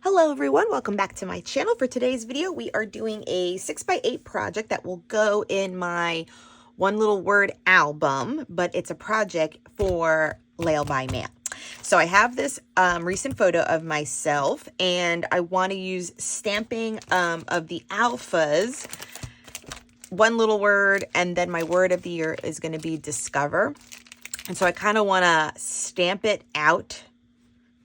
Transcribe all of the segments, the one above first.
Hello everyone, welcome back to my channel. For today's video, we are doing a 6x8 project that will go in my one little word album, but it's a project for Layle by Mail. So I have this recent photo of myself, and I want to use stamping of the alphas, one little word, and then my word of the year is going to be discover. And so I kind of want to stamp it out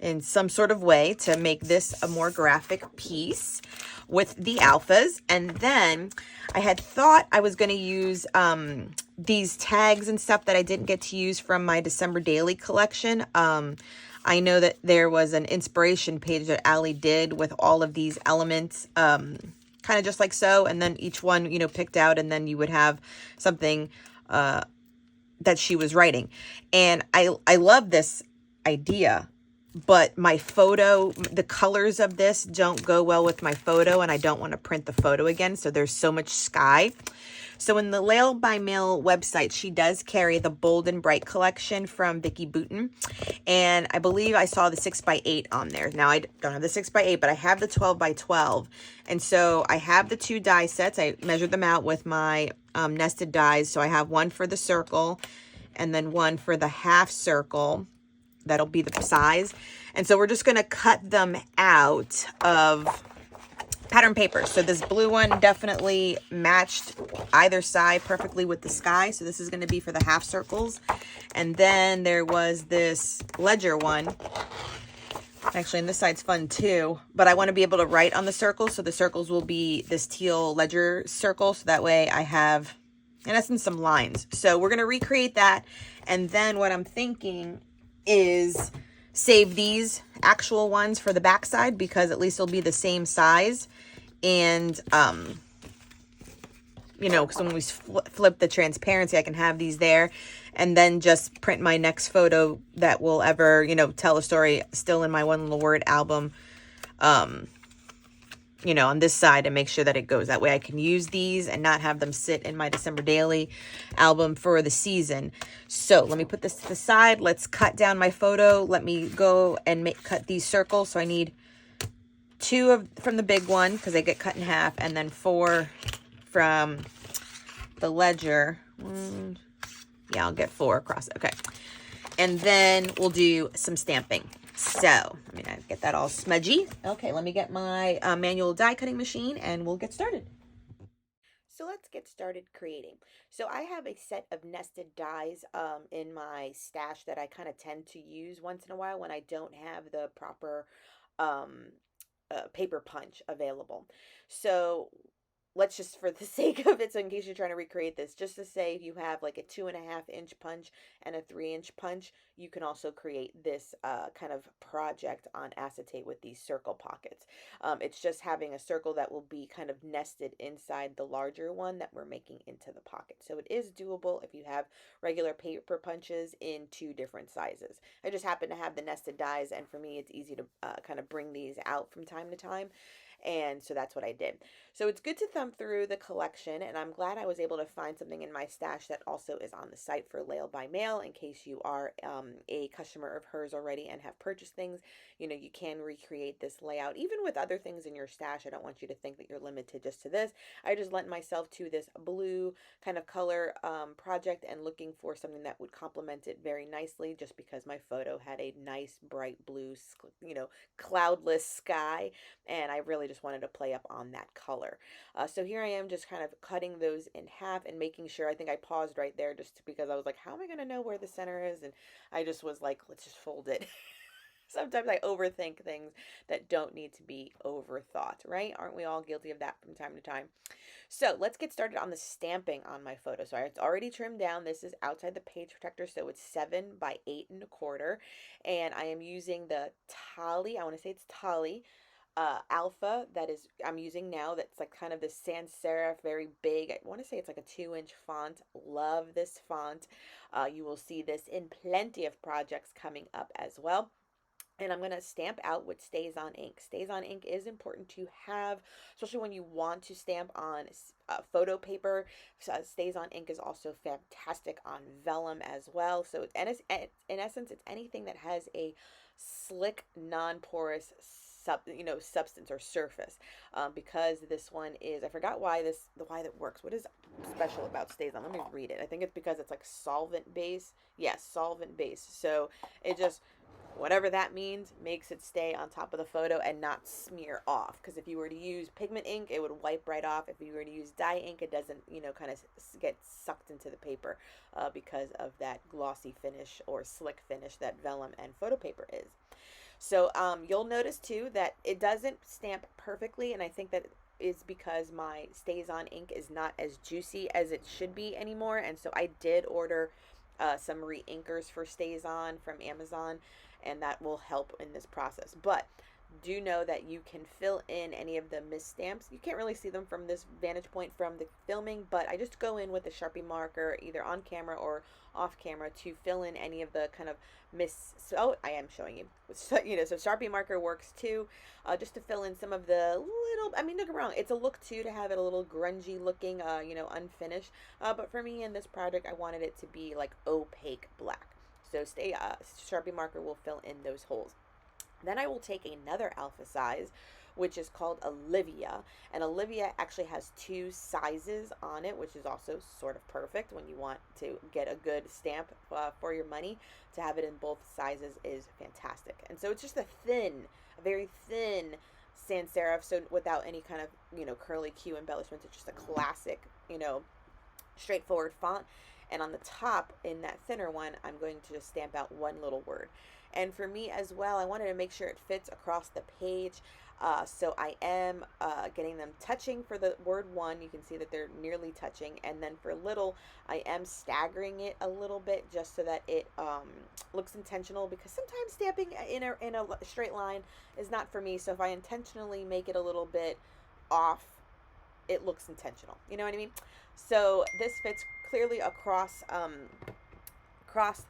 in some sort of way to make this a more graphic piece with the alphas. And then I had thought I was going to use these tags and stuff that I didn't get to use from my December daily collection. I know that there was an inspiration page that Ali did with all of these elements, kind of just like so, and then each one, you know, picked out, and then you would have something that she was writing. And I love this idea, but my photo, the colors of this don't go well with my photo, and I don't want to print the photo again. So there's so much sky. So in the Layle by Mail website, she does carry the Bold and Bright collection from Vicki Boutin. And I believe I saw the 6x8 on there. Now I don't have the 6x8, but I have the 12x12. And so I have the two die sets. I measured them out with my nested dies. So I have one for the circle and then one for the half circle. That'll be the size. And so we're just going to cut them out of pattern paper. So this blue one definitely matched either side perfectly with the sky. So this is going to be for the half circles. And then there was this ledger one. Actually, and this side's fun too, but I want to be able to write on the circles. So the circles will be this teal ledger circle. So that way I have, in essence, some lines. So we're going to recreate that. And then what I'm thinking is save these actual ones for the back side, because at least it'll be the same size. And you know, because when we flip the transparency, I can have these there, and then just print my next photo that will ever, you know, tell a story still in my one little word album, you know, on this side, and make sure that it goes. That way I can use these and not have them sit in my December daily album for the season. So let me put this to the side. Let's cut down my photo. Let me go and cut these circles. So I need two from the big one, because they get cut in half, and then 4 from the ledger. Yeah, I'll get 4 across. Okay. And then we'll do some stamping. So, I mean, I get that all smudgy. Okay, let me get my manual die cutting machine and we'll get started. So let's get started creating. So I have a set of nested dies in my stash that I kind of tend to use once in a while when I don't have the proper paper punch available. So let's just, for the sake of it, so in case you're trying to recreate this, just to say if you have like a 2.5-inch punch and a 3-inch punch, you can also create this kind of project on acetate with these circle pockets. It's just having a circle that will be kind of nested inside the larger one that we're making into the pocket. So it is doable if you have regular paper punches in 2 different sizes. I just happen to have the nested dies, and for me it's easy to kind of bring these out from time to time. And so that's what I did. So it's good to thumb through the collection, and I'm glad I was able to find something in my stash that also is on the site for Layle by Mail. In case you are a customer of hers already and have purchased things, you know, you can recreate this layout even with other things in your stash. I don't want you to think that you're limited just to this. I just lent myself to this blue kind of color project and looking for something that would complement it very nicely, just because my photo had a nice bright blue, you know, cloudless sky, and I really just wanted to play up on that color. So here I am just kind of cutting those in half and making sure. I think I paused right there just because I was like, how am I going to know where the center is? And I just was like, let's just fold it. Sometimes I overthink things that don't need to be overthought, right? Aren't we all guilty of that from time to time? So let's get started on the stamping on my photo. So it's already trimmed down. This is outside the page protector, so it's 7 by 8.25. And I am using the Tali, I want to say it's Tali, alpha that is I'm using now. That's like kind of the sans serif, very big. I want to say it's like a 2-inch font. Love this font. You will see this in plenty of projects coming up as well. And I'm going to stamp out with Stays On ink. Stays On ink is important to have, especially when you want to stamp on photo paper. Stays On ink is also fantastic on vellum as well. So in essence, it's anything that has a slick, non-porous substance or surface, because this one is, I forgot why that works. What is special about Stays On? Let me read it. I think it's because it's like solvent base. Yes, solvent base. So it just, whatever that means, makes it stay on top of the photo and not smear off. Because if you were to use pigment ink, it would wipe right off. If you were to use dye ink, it doesn't, kind of get sucked into the paper, because of that glossy finish or slick finish that vellum and photo paper is. So you'll notice too that it doesn't stamp perfectly, and I think that is because my Stays On ink is not as juicy as it should be anymore. And so I did order some re-inkers for Stays On from Amazon, and that will help in this process. But do know that you can fill in any of the misstamps. You can't really see them from this vantage point from the filming, but I just go in with a Sharpie marker either on camera or off camera to fill in any of the kind of oh, I am showing you. So, so Sharpie marker works too, just to fill in some of the little, I mean, don't get me wrong, it's a look too to have it a little grungy looking, unfinished. But for me in this project, I wanted it to be like opaque black. So Sharpie marker will fill in those holes. Then I will take another alpha size, which is called Olivia. And Olivia actually has 2 sizes on it, which is also sort of perfect when you want to get a good stamp for your money. To have it in both sizes is fantastic. And so it's just a very thin sans serif, so without any kind of, curly Q embellishments. It's just a classic, straightforward font. And on the top, in that thinner one, I'm going to just stamp out one little word. And for me as well, I wanted to make sure it fits across the page. So I am getting them touching for the word 1. You can see that they're nearly touching. And then for little, I am staggering it a little bit just so that it looks intentional, because sometimes stamping in a straight line is not for me. So if I intentionally make it a little bit off, it looks intentional. You know what I mean? So this fits clearly across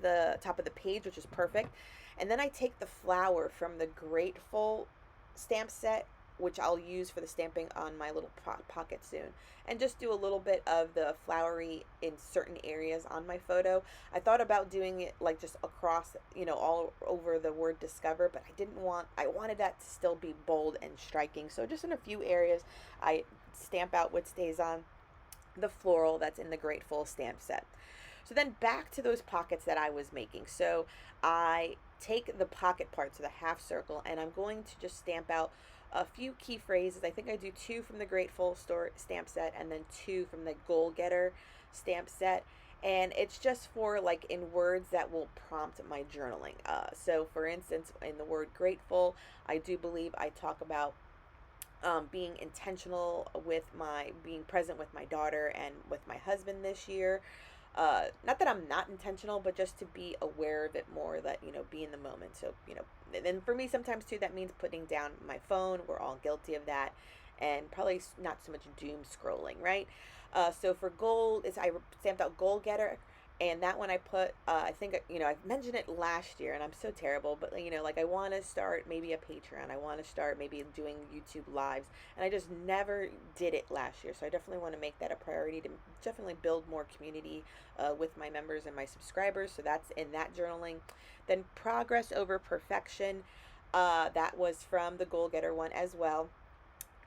the top of the page, which is perfect. And then I take the flower from the Grateful stamp set, which I'll use for the stamping on my little pocket soon, and just do a little bit of the flowery in certain areas on my photo. I thought about doing it like just across, all over the word discover, but I wanted that to still be bold and striking. So just in a few areas, I stamp out what Stays On the floral that's in the Grateful stamp set. So then back to those pockets that I was making. So I take the pocket part, so the half circle, and I'm going to just stamp out a few key phrases. I think I do 2 from the Grateful store stamp set and then 2 from the Goal Getter stamp set. And it's just for like in words that will prompt my journaling. So for instance, in the word grateful, I do believe I talk about being intentional with being present with my daughter and with my husband this year. Not that I'm not intentional, but just to be aware of it more, that, be in the moment. So, and for me, sometimes too, that means putting down my phone. We're all guilty of that, and probably not so much doom scrolling, right? So for goal, I stamped out Goal Getter. And that one I put, I think, I mentioned it last year, and I'm so terrible, but, like I want to start maybe a Patreon. I want to start maybe doing YouTube lives, and I just never did it last year. So I definitely want to make that a priority to definitely build more community with my members and my subscribers. So that's in that journaling. Then progress over perfection. That was from the Goal Getter one as well.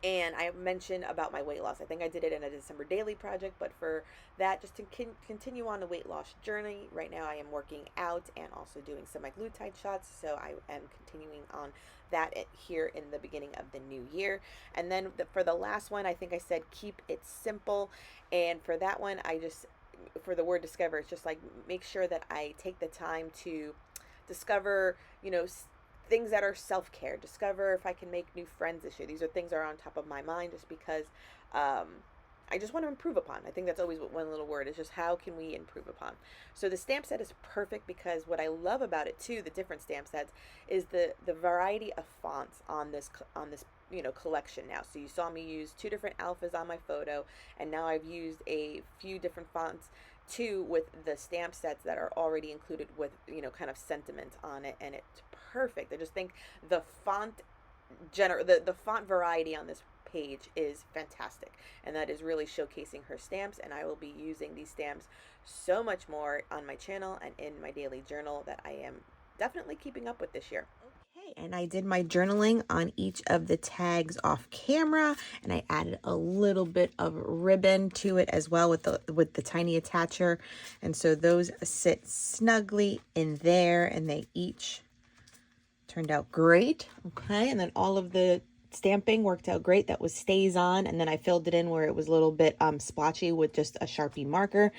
And I mentioned about my weight loss. I think I did it in a December daily project, but for that, just to continue on the weight loss journey, right now I am working out and also doing semaglutide shots. So I am continuing on that here in the beginning of the new year. And then for the last one, I think I said keep it simple. And for that one, for the word discover, it's just like make sure that I take the time to discover, things that are self-care. Discover if I can make new friends this year. These are things that are on top of my mind, just because I just want to improve upon. I think that's always one little word, is just how can we improve upon. So the stamp set is perfect, because what I love about it too, the different stamp sets, is the variety of fonts on this collection now. So you saw me use 2 different alphas on my photo, and now I've used a few different fonts too with the stamp sets that are already included with, kind of sentiment on it, and it's perfect. I just think the font the font variety on this page is fantastic, and that is really showcasing her stamps. And I will be using these stamps so much more on my channel and in my daily journal that I am definitely keeping up with this year. Okay, and I did my journaling on each of the tags off camera, and I added a little bit of ribbon to it as well with the tiny attacher. And so those sit snugly in there, and they each turned out great. Okay, and then all of the stamping worked out great. That was stays on, and then I filled it in where it was a little bit splotchy with just a Sharpie marker.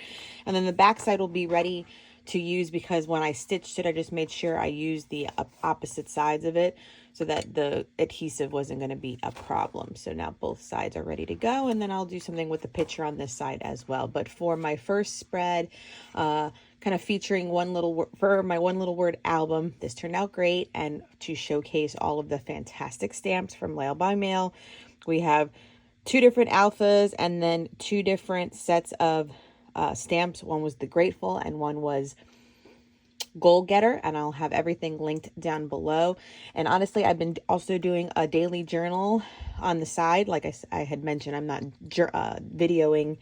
And then the back side will be ready to use, because when I stitched it, I just made sure I used the opposite sides of it so that the adhesive wasn't going to be a problem. So now both sides are ready to go, and then I'll do something with the picture on this side as well. But for my first spread, kind of featuring for my one little word album, this turned out great. And to showcase all of the fantastic stamps from Layle by Mail, we have 2 different alphas and then 2 different sets of stamps. One was the Grateful and one was Goal Getter, and I'll have everything linked down below. And honestly, I've been also doing a daily journal on the side. Like I had mentioned, I'm not videoing,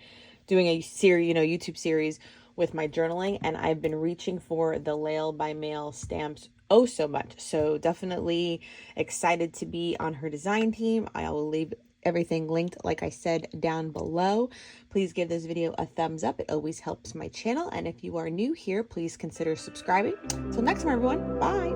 doing a series, YouTube series with my journaling, and I've been reaching for the Layle by Mail stamps oh so much. So definitely excited to be on her design team. I will leave everything linked, like I said, down below. Please give this video a thumbs up. It always helps my channel. And if you are new here, please consider subscribing. Till next time, everyone. Bye.